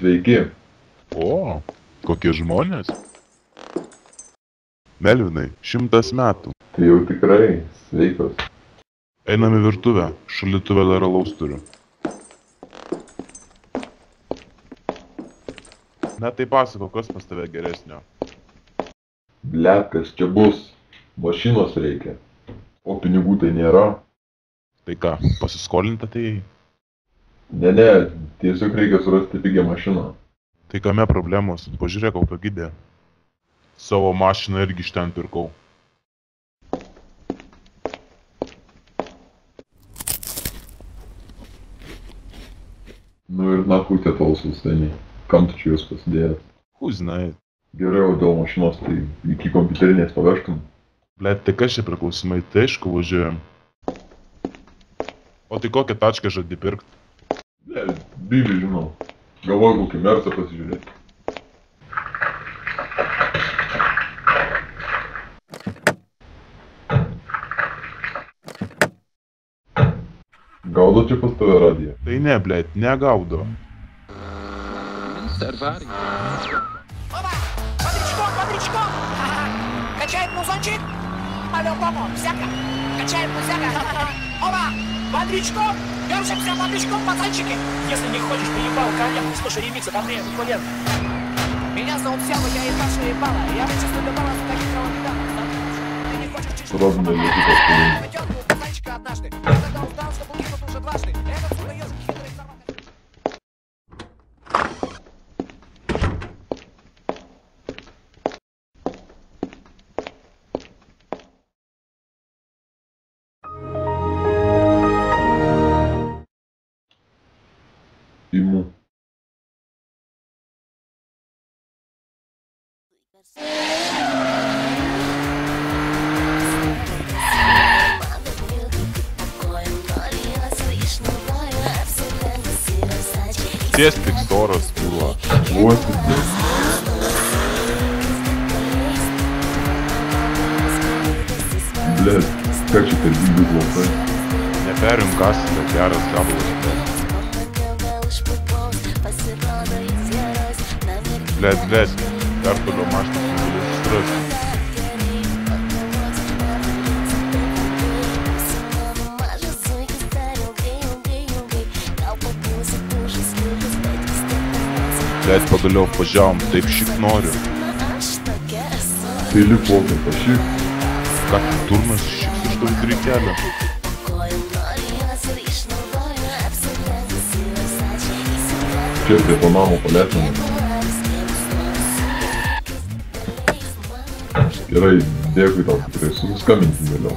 Sveiki. O, kokie žmonės? Melvinai, 100 metų. Tai jau tikrai sveikas. Einam į virtuvę, šaldytuve dar alaus turiu. Na tai pasako, kas pas tave geresnio? Blet, kas čia bus? Mašinos reikia. O pinigų tai nėra. Tai ką, pasiskolinta tai? Ne, tiesiog reikia surasti pigią mašiną. Tai kame problemos? Pažiūrėk autogidė. Savo mašiną irgi iš ten pirkau. Nu ir nahui tie tolsus seniai. Kam tu čia juos pasidėjęs? Huznai. Gerai, o dėl mašinos tai iki kompiuterinės pavežtum. Blet, tai kas čia priklausimai? Tai aišku važiuojam. O tai kokią tačką žadi pirkt? Ne, bylį žinau. Galvoju kokį Mersą pasižiūrėti. Gaudo čia pas tave radiją? Tai ne, blet, negaudo. Опа! Бодрячком! Качает музончик! По-любому, всяко! Качает музяка! Опа! Бодрячком! Держимся бодрячком, пацанчики! Если не хочешь, поебал коньяк, слушай ремикс от Андрея Буквалена. Меня зовут Сява, я Ебаша Ебала. Я вычислю добавил с таких кровопеданов. Ты не хочешь чуть-чуть... Разные языки постоянно. Пятерку пацанчика однажды. Я тогда узнал, что был кинут уже дважды. Этот судаёж хитрый сорвак. Imu. Sėsk tik storas, kurva. Вот здесь. Блядь, как čia per dydį klausai? Neperim gasilę, geras gabalas. Blet, dar toliau maštas negaliu sustrasti. Blet, pagaliau važiavom, taip šik noriu. Tai lip lokai pašyk. Ką tu durnas šiks iš daug reikelio? Čia prie to namo palėtinam. Gerai, dėkui tau, tikrai suskambinsim vėliau.